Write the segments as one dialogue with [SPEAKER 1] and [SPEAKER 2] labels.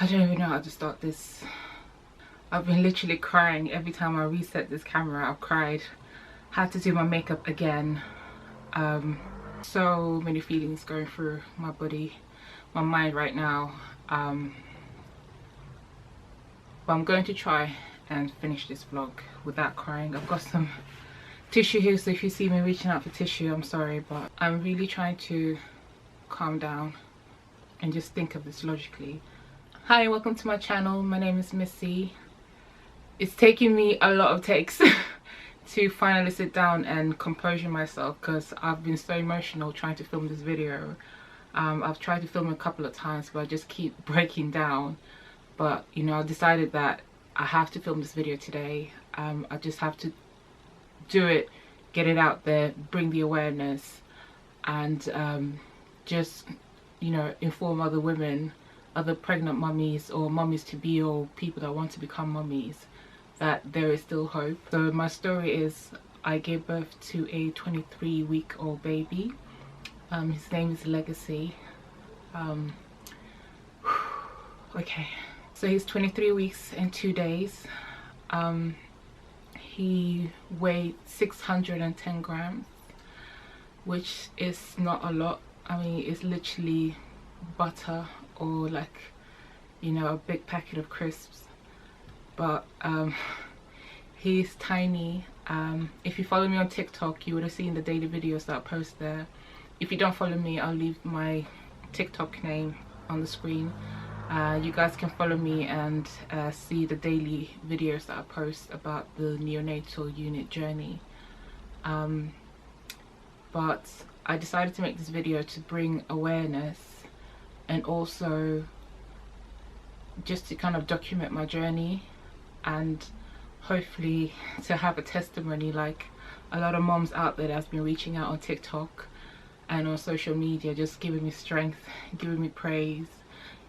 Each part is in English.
[SPEAKER 1] I don't even know how to start this. I've been literally crying every time I reset this camera. I've cried. Had to do my makeup again. So many feelings going through my body, my mind right now. But I'm going to try and finish this vlog without crying. I've got some tissue here, so if you see me reaching out for tissue, I'm sorry, but I'm really trying to calm down and just think of this logically. Hi, welcome to my channel. My name is Missy. It's taking me a lot of takes to finally sit down and compose myself because I've been so emotional trying to film this video. I've tried to film a couple of times, but I just keep breaking down. But you know, I decided that I have to film this video today. I just have to do it, get it out there, bring the awareness, and just, you know, inform other women, other pregnant mummies or mummies to be, or people that want to become mummies, that there is still hope. So my story is, I gave birth to a 23-week-old baby. His name is Legacy. Okay, so he's 23 weeks and 2 days. He weighed 610 grams, which is not a lot. I mean, it's literally butter or, like, you know, a big packet of crisps. But he's tiny. If you follow me on TikTok, you would have seen the daily videos that I post there. If you don't follow me, I'll leave my TikTok name on the screen. You guys can follow me and see the daily videos that I post about the neonatal unit journey. But I decided to make this video to bring awareness, and also just to kind of document my journey, and hopefully to have a testimony like a lot of moms out there that's been reaching out on TikTok and on social media, just giving me strength, giving me praise,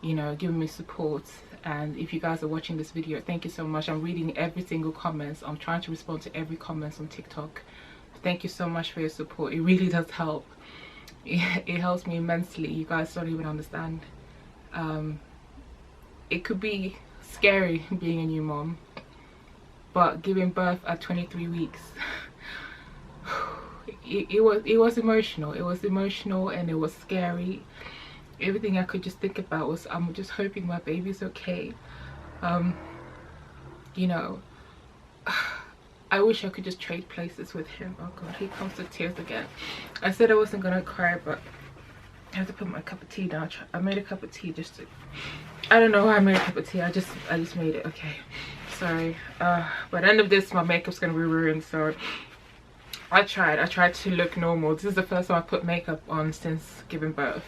[SPEAKER 1] you know, giving me support. And if you guys are watching this video, thank you so much. I'm reading every single comment. I'm trying to respond to every comment on TikTok. Thank you so much for your support. It really does help. It helps me immensely. You guys don't even understand. It could be scary being a new mom, but giving birth at 23 weeks, it was emotional. It was emotional and it was scary. Everything I could just think about was, I'm just hoping my baby's okay. You know, I wish I could just trade places with him. Oh god, here comes the tears again. I said I wasn't gonna cry, but I have to put my cup of tea down. I made a cup of tea just to, I don't know why I made a cup of tea. I just made it. Okay, sorry. By the end of this, my makeup's gonna be ruined, so I tried to look normal. This is the first time I put makeup on since giving birth.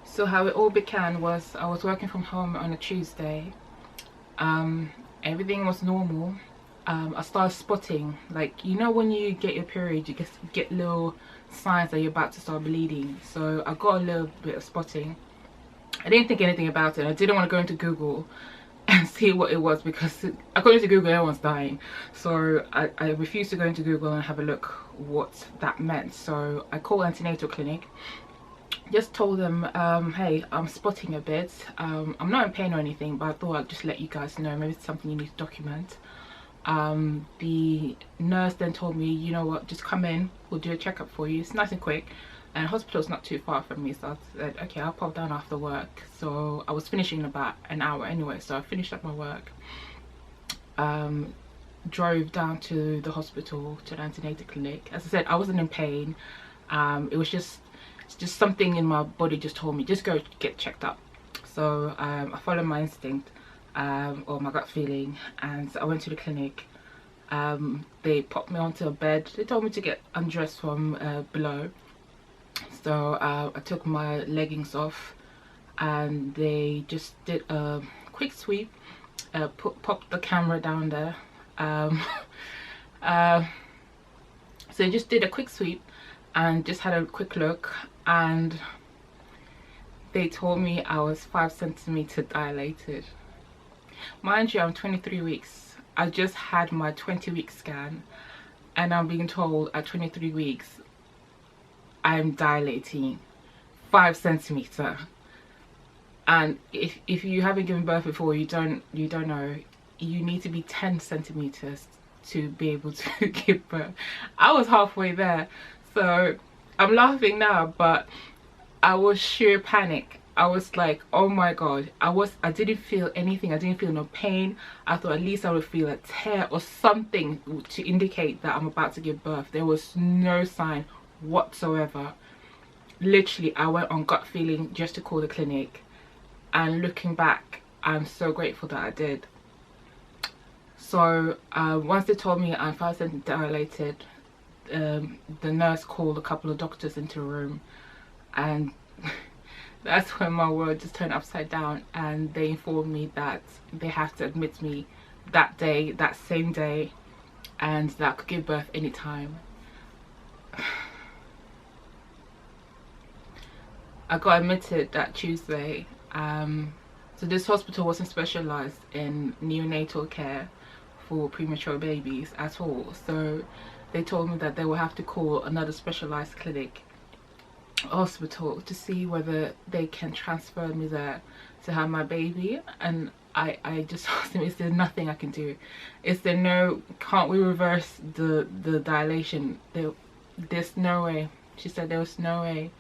[SPEAKER 1] So how it all began was, I was working from home on a Tuesday. Everything was normal. I started spotting, like, you know, when you get your period, you get little signs that you're about to start bleeding. So I got a little bit of spotting. I didn't think anything about it. I didn't want to go into Google and see what it was, because according to Google, everyone's dying. So I refused to go into Google and have a look what that meant. So I called antenatal clinic, just told them, hey, I'm spotting a bit. I'm not in pain or anything, but I thought I'd just let you guys know. Maybe it's something you need to document. The nurse then told me, you know what, just come in, we'll do a checkup for you. It's nice and quick, and hospital's not too far from me. So I said, okay, I'll pop down after work. So I was finishing in about an hour anyway, so I finished up my work, drove down to the hospital, to the antenatal clinic. As I said, I wasn't in pain. It was just something in my body just told me, just go get checked up. So I followed my instinct, or my gut feeling, and I went to the clinic. They popped me onto a bed. They told me to get undressed from below. So I took my leggings off, and they just did a quick sweep, popped the camera down there. So they just did a quick sweep and just had a quick look, and they told me I was 5 centimeters dilated. Mind you, I'm 23 weeks. I just had my 20-week scan, and I'm being told at 23 weeks I'm dilating 5 centimeters. And if you haven't given birth before, you don't know, you need to be 10 centimeters to be able to give birth. I was halfway there, so I'm laughing now, but I was sheer panic. I was like, oh my god. I didn't feel anything. I didn't feel no pain. I thought at least I would feel a tear or something to indicate that I'm about to give birth. There was no sign whatsoever. Literally, I went on gut feeling just to call the clinic, and looking back, I'm so grateful that I did. So once they told me I'm 5 centimeters dilated, the nurse called a couple of doctors into the room, and that's when my world just turned upside down, and they informed me that they have to admit me that day, that same day, and that I could give birth anytime. I got admitted that Tuesday. So this hospital wasn't specialized in neonatal care for premature babies at all, so they told me that they will have to call another specialized clinic hospital to see whether they can transfer me there to have my baby. And I just asked them, is there nothing I can do? Is there no, can't we reverse the dilation? There's no way. She said there was no way.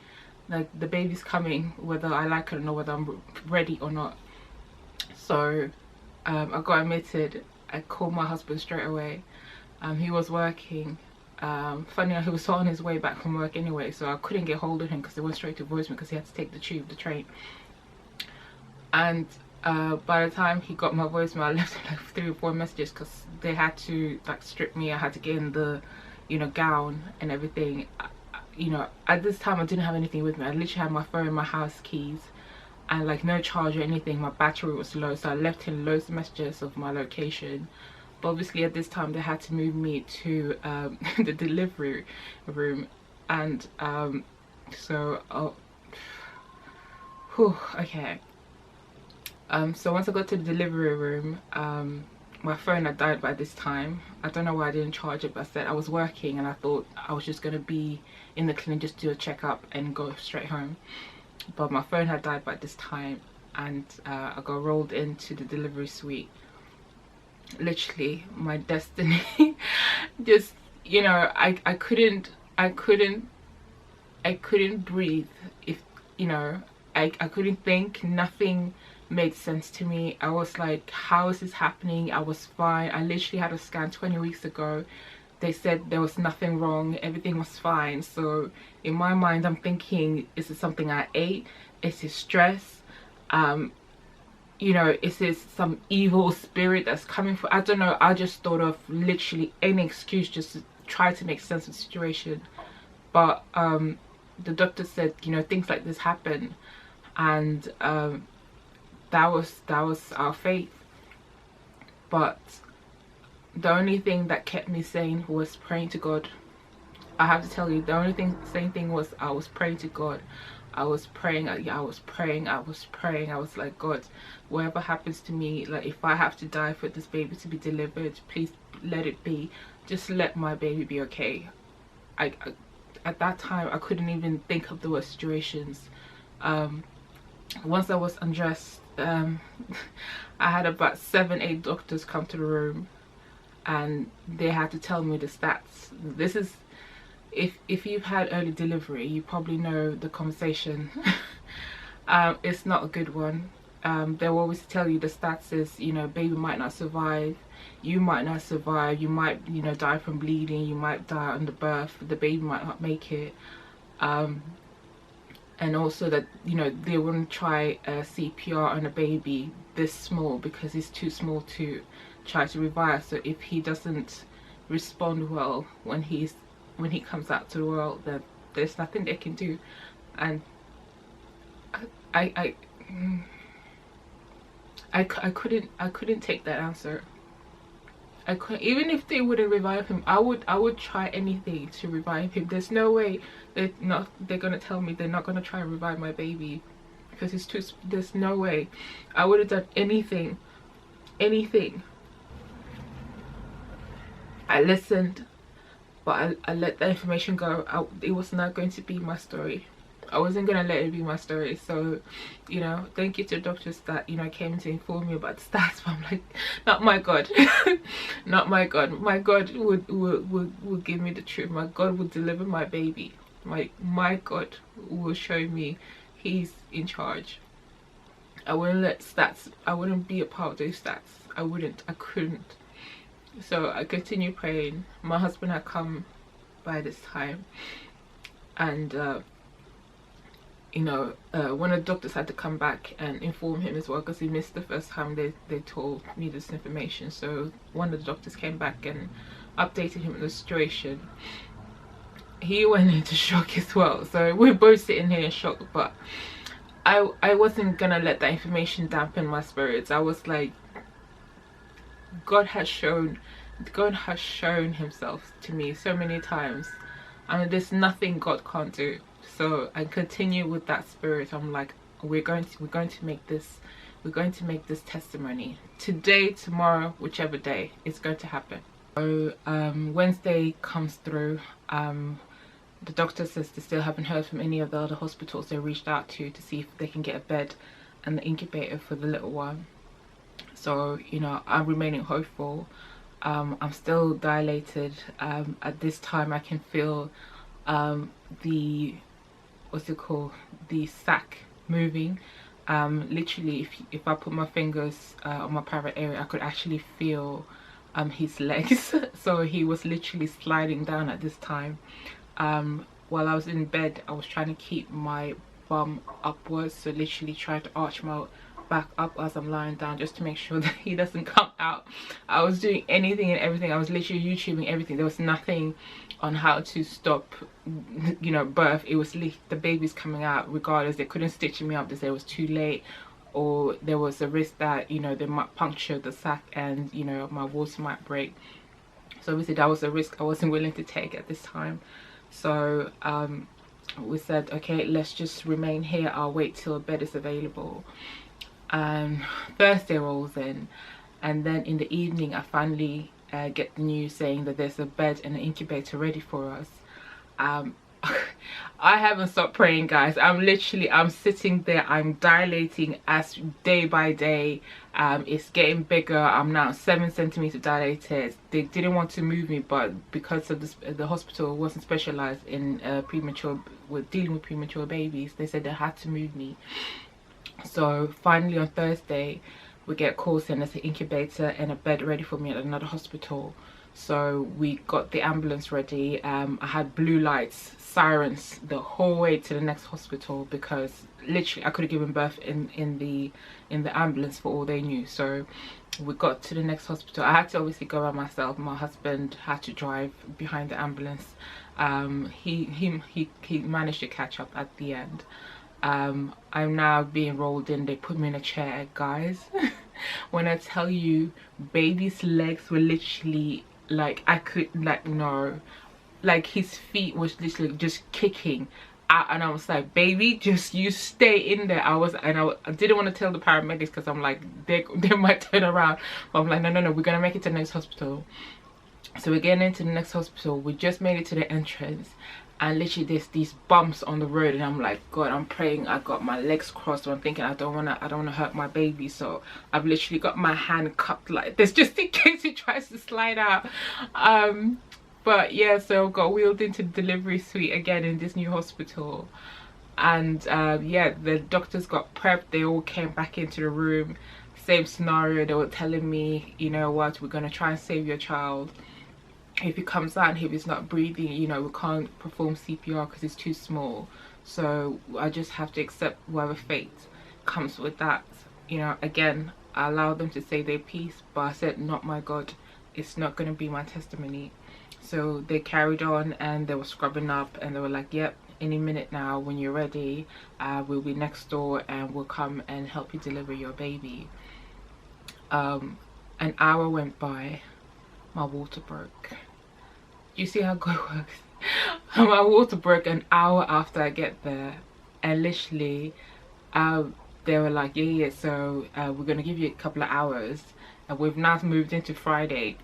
[SPEAKER 1] Like, the baby's coming whether I like it or not, whether I'm ready or not. So I got admitted. I called my husband straight away. He was working. Funny enough, he was on his way back from work anyway, so I couldn't get hold of him because they went straight to voicemail because he had to take the train. And by the time he got my voicemail, I left him like 3 or 4 messages because they had to like strip me. I had to get in the, you know, gown and everything. You know, at this time I didn't have anything with me. I literally had my phone, my house keys, and like no charge or anything. My battery was low, so I left him loads of messages of my location. But obviously at this time they had to move me to the delivery room, and so okay. So once I got to the delivery room, my phone had died by this time. I don't know why I didn't charge it, but I said I was working and I thought I was just gonna be in the clinic, just do a checkup and go straight home. But my phone had died by this time, and I got rolled into the delivery suite. Literally my destiny. Just, you know, I couldn't breathe. If, you know, I couldn't think. Nothing made sense to me. I was like, how is this happening? I was fine. I literally had a scan 20 weeks ago. They said there was nothing wrong, everything was fine. So in my mind I'm thinking, is it something I ate? Is it stress? You know, is this some evil spirit that's coming for? I don't know. I just thought of literally any excuse just to try to make sense of the situation. But the doctor said, you know, things like this happen, and that was our fate. But the only thing that kept me sane was praying to God. I have to tell you, the only same thing was I was praying to God. I was praying. I was praying. I was like, God, whatever happens to me, like if I have to die for this baby to be delivered, please let it be. Just let my baby be okay. I at that time I couldn't even think of the worst situations. Once I was undressed, I had about 7-8 doctors come to the room, and they had to tell me the stats. This is, if you've had early delivery, you probably know the conversation. It's not a good one. They'll always tell you the stats is, you know, baby might not survive, you might not survive, you might, you know, die from bleeding, you might die on the birth, the baby might not make it. And also that, you know, they wouldn't try CPR on a baby this small because he's too small to try to revive. So if he doesn't respond well when he comes out to the world, then there's nothing they can do. And I couldn't take that answer. I couldn't. Even if they wouldn't revive him, I would try anything to revive him. There's no way they're gonna tell me they're not gonna try and revive my baby because it's too. There's no way. I would have done anything. I listened, but I let the information go. It was not going to be my story. I wasn't gonna let it be my story. So, you know, thank you to the doctors that, you know, came to inform me about the stats. But I'm like, not my God. Not my God. My God would give me the truth. My God would deliver my baby. My God will show me he's in charge. I wouldn't let stats, I wouldn't be a part of those stats. I couldn't. So I continued praying. My husband had come by this time, and you know, one of the doctors had to come back and inform him as well, because he missed the first time they told me this information. So one of the doctors came back and updated him on the situation. He went into shock as well, so we're both sitting here in shock. But I wasn't gonna let that information dampen my spirits. I was like, God has shown himself to me so many times. I mean, there's nothing God can't do. So I continue with that spirit. I'm like, we're going to make this testimony today, tomorrow, whichever day, it's going to happen. So Wednesday comes through. The doctor says they still haven't heard from any of the other hospitals they reached out to see if they can get a bed and the incubator for the little one. So, you know, I'm remaining hopeful. I'm still dilated. At this time I can feel the, what's it called, the sac moving. Literally, if I put my fingers on my private area, I could actually feel his legs. So he was literally sliding down at this time. While I was in bed, I was trying to keep my bum upwards, so literally trying to arch my back up as I'm lying down, just to make sure that he doesn't come out. I was doing anything and everything. I was literally YouTubing everything. There was nothing on how to stop, you know, birth. It was the baby's coming out regardless. They couldn't stitch me up. They said it was too late, or there was a risk that, you know, they might puncture the sac and, you know, my water might break. So obviously that was a risk I wasn't willing to take at this time. So we said, okay, let's just remain here. I'll wait till a bed is available. Thursday rolls in, and then in the evening I finally get the news saying that there's a bed and an incubator ready for us. I haven't stopped praying, guys. I'm sitting there, I'm dilating as day by day. It's getting bigger. I'm now 7 centimeters dilated. They didn't want to move me, but because of this, the hospital wasn't specialized in dealing with premature babies, they said they had to move me. So finally on Thursday we get calls saying there's an incubator and a bed ready for me at another hospital. So we got the ambulance ready. I had blue lights, sirens the whole way to the next hospital, because literally I could have given birth in the ambulance for all they knew. So we got to the next hospital. I had to obviously go by myself. My husband had to drive behind the ambulance. He managed to catch up at the end. I'm now being rolled in. They put me in a chair, guys. When I tell you, baby's legs were literally like, I could, like, no, like his feet was literally just kicking out, and I was like, baby, just you stay in there. I didn't want to tell the paramedics, because I'm like, they might turn around, but I'm like, no, we're gonna make it to the next hospital. So we're getting into the next hospital. We just made it to the entrance, and literally there's these bumps on the road, and I'm like, God, I'm praying. I got my legs crossed, so I'm thinking I don't wanna hurt my baby. So I've literally got my hand cupped like this, just in case he tries to slide out. But yeah, so I got wheeled into the delivery suite again in this new hospital, and yeah, the doctors got prepped. They all came back into the room. Same scenario. They were telling me, you know what, we're gonna try and save your child. If he comes out and if he's not breathing, you know, we can't perform CPR because it's too small. So I just have to accept whatever fate comes with that. You know, again, I allowed them to say their piece, but I said, not my God, it's not going to be my testimony. So they carried on, and they were scrubbing up, and they were like, yep, any minute now, when you're ready, we'll be next door and we'll come and help you deliver your baby. An hour went by. My water broke. You see how God works? My water broke an hour after I get there, and literally they were like, yeah, so we're gonna give you a couple of hours, and we've now moved into Friday.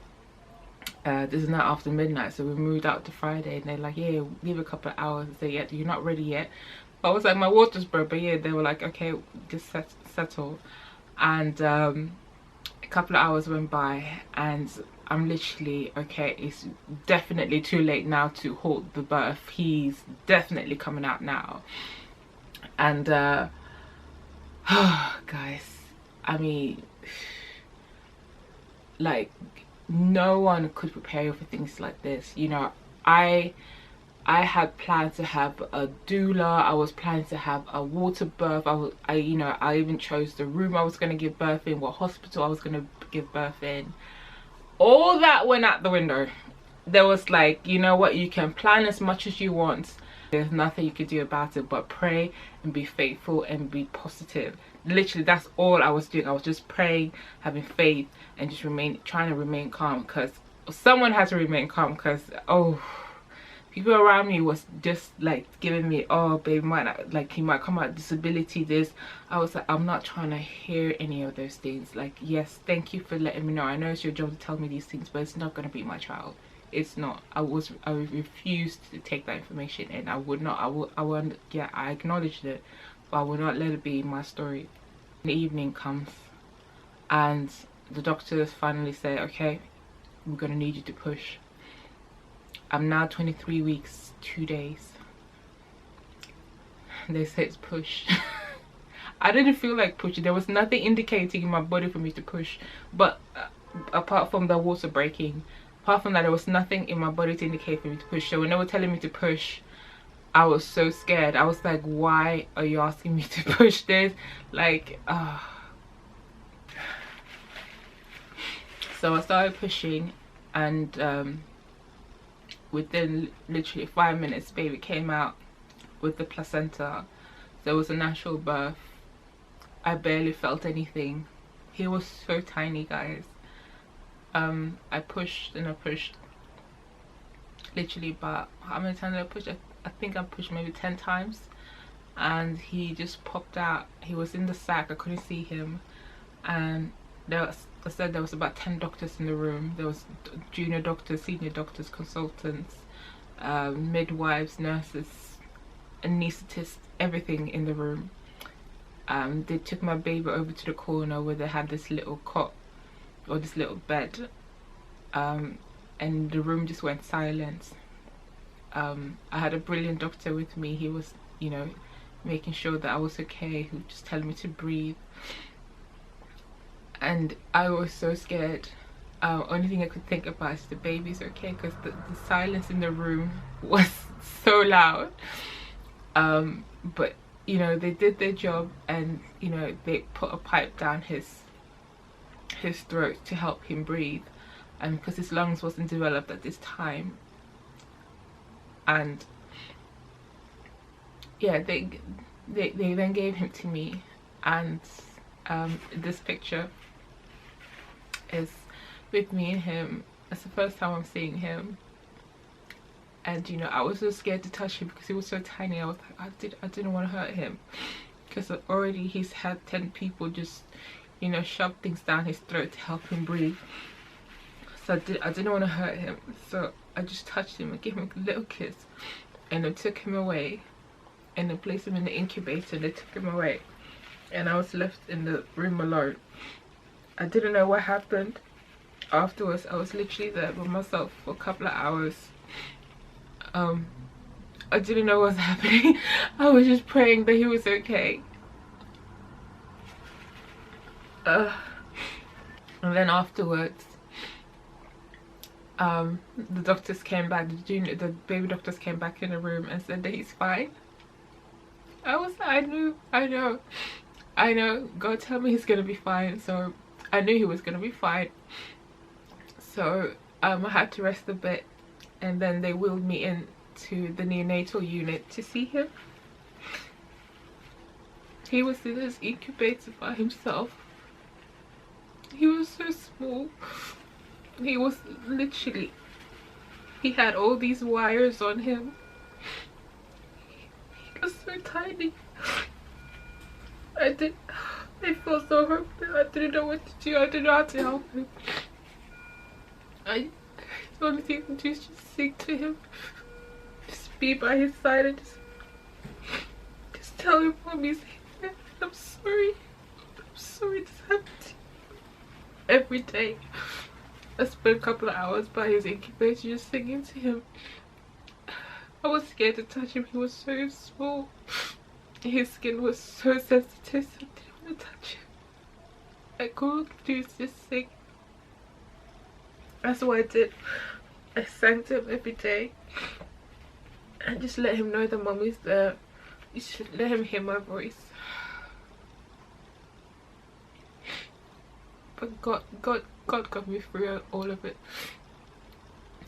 [SPEAKER 1] This is now after midnight, so we moved out to Friday, and they're like, yeah, give a couple of hours. I say, yeah, you're not ready yet, I was like, my water's broke, but yeah, they were like, okay, just settle. And a couple of hours went by, and I'm literally, okay, it's definitely too late now to halt the birth. He's definitely coming out now. And guys, I mean, like, no one could prepare you for things like this. You know, I had planned to have a doula. I was planning to have a water birth. I even chose the room I was going to give birth in, what hospital I was going to give birth in. All that went out the window. There was like, you know what, you can plan as much as you want. There's nothing you could do about it but pray and be faithful and be positive. Literally, that's all I was doing. I was just praying, having faith, and just trying to remain calm, because someone had to remain calm, because people around me was just like giving me, oh babe, he might come out disability, this. I was like, I'm not trying to hear any of those things. Like, yes, thank you for letting me know. I know it's your job to tell me these things, but it's not going to be my child. It's not. I refused to take that information in. I would not. Yeah, I acknowledged it, but I would not let it be my story. The evening comes, and the doctors finally say, okay, we're gonna need you to push. I'm now 23 weeks, 2 days. They say it's push. I didn't feel like pushing. There was nothing indicating in my body for me to push, but apart from the water breaking. Apart from that, there was nothing in my body to indicate for me to push. So when they were telling me to push, I was so scared. I was like, why are you asking me to push this? Like, So I started pushing, and within literally 5 minutes, baby came out with the placenta. There was a natural birth. I barely felt anything. He was so tiny, guys. I pushed and I pushed, literally, but how many times did I push? I think I pushed maybe 10 times, and he just popped out. He was in the sack. I couldn't see him, and I said there was about 10 doctors in the room. There was junior doctors, senior doctors, consultants, midwives, nurses, anaesthetists, everything in the room. They took my baby over to the corner where they had this little cot, or this little bed, and the room just went silent. I had a brilliant doctor with me. He was, you know, making sure that I was okay. He was just telling me to breathe, and I was so scared. Only thing I could think about is the baby's okay, because the silence in the room was so loud. But you know, they did their job, and you know, they put a pipe down his throat to help him breathe, and because his lungs wasn't developed at this time. And yeah, they then gave him to me, and this picture is with me and him. It's the first time I'm seeing him, and you know, I was so scared to touch him because he was so tiny. I was like, I didn't want to hurt him, because already he's had 10 people just, you know, shove things down his throat to help him breathe. So I didn't want to hurt him, so I just touched him and gave him a little kiss, and they took him away, and they placed him in the incubator, and they took him away, and I was left in the room alone. I didn't know what happened afterwards. I was literally there by myself for a couple of hours. I didn't know what was happening. I was just praying that he was okay. And then afterwards, the doctors came back, the baby doctors came back in the room and said that he's fine. I was like, I know, God told me he's gonna be fine, so I knew he was gonna be fine. So I had to rest a bit, and then they wheeled me in to the neonatal unit to see him. He was in his incubator by himself. He was so small. He was literally, he had all these wires on him. He was so tiny. I felt so hopeless. I didn't know what to do. I didn't know how to help him. The only thing I could do is just sing to him, just be by his side, and just tell him Mommy's here. I'm sorry. I'm sorry this happened to you. Every day I spent a couple of hours by his incubator just singing to him. I was scared to touch him. He was so small. His skin was so sensitive, so I didn't want to touch him. I couldn't do is just sing. That's what I did. I sang to him every day and just let him know that Mommy's there. You should let him hear my voice. But God got me through all of it.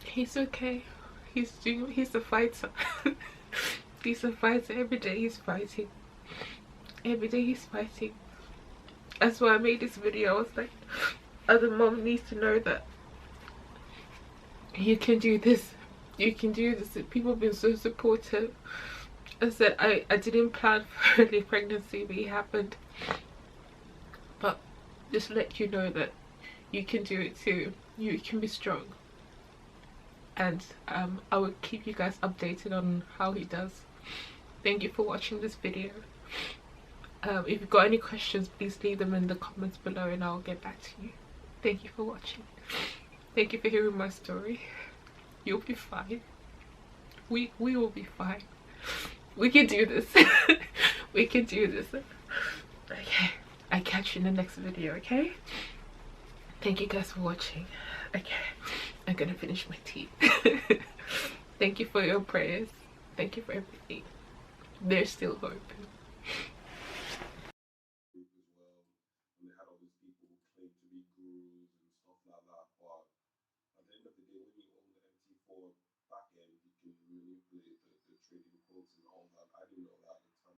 [SPEAKER 1] He's okay. He's a fighter. He's a fighter. Every day he's fighting. Every day he's fighting. That's why I made this video. I was like, other mom needs to know that you can do this. You can do this. People have been so supportive. I said I didn't plan for early pregnancy, but it happened. But just let you know that you can do it too. You can be strong. And I will keep you guys updated on how he does. Thank you for watching this video. If you've got any questions, please leave them in the comments below and I'll get back to you. Thank you for watching. Thank you for hearing my story. You'll be fine. We will be fine. We can do this. We can do this. Okay, I'll catch you in the next video, okay? Thank you guys for watching. Okay, I'm gonna finish my tea. Thank you for your prayers. Thank you for everything. There's still hope.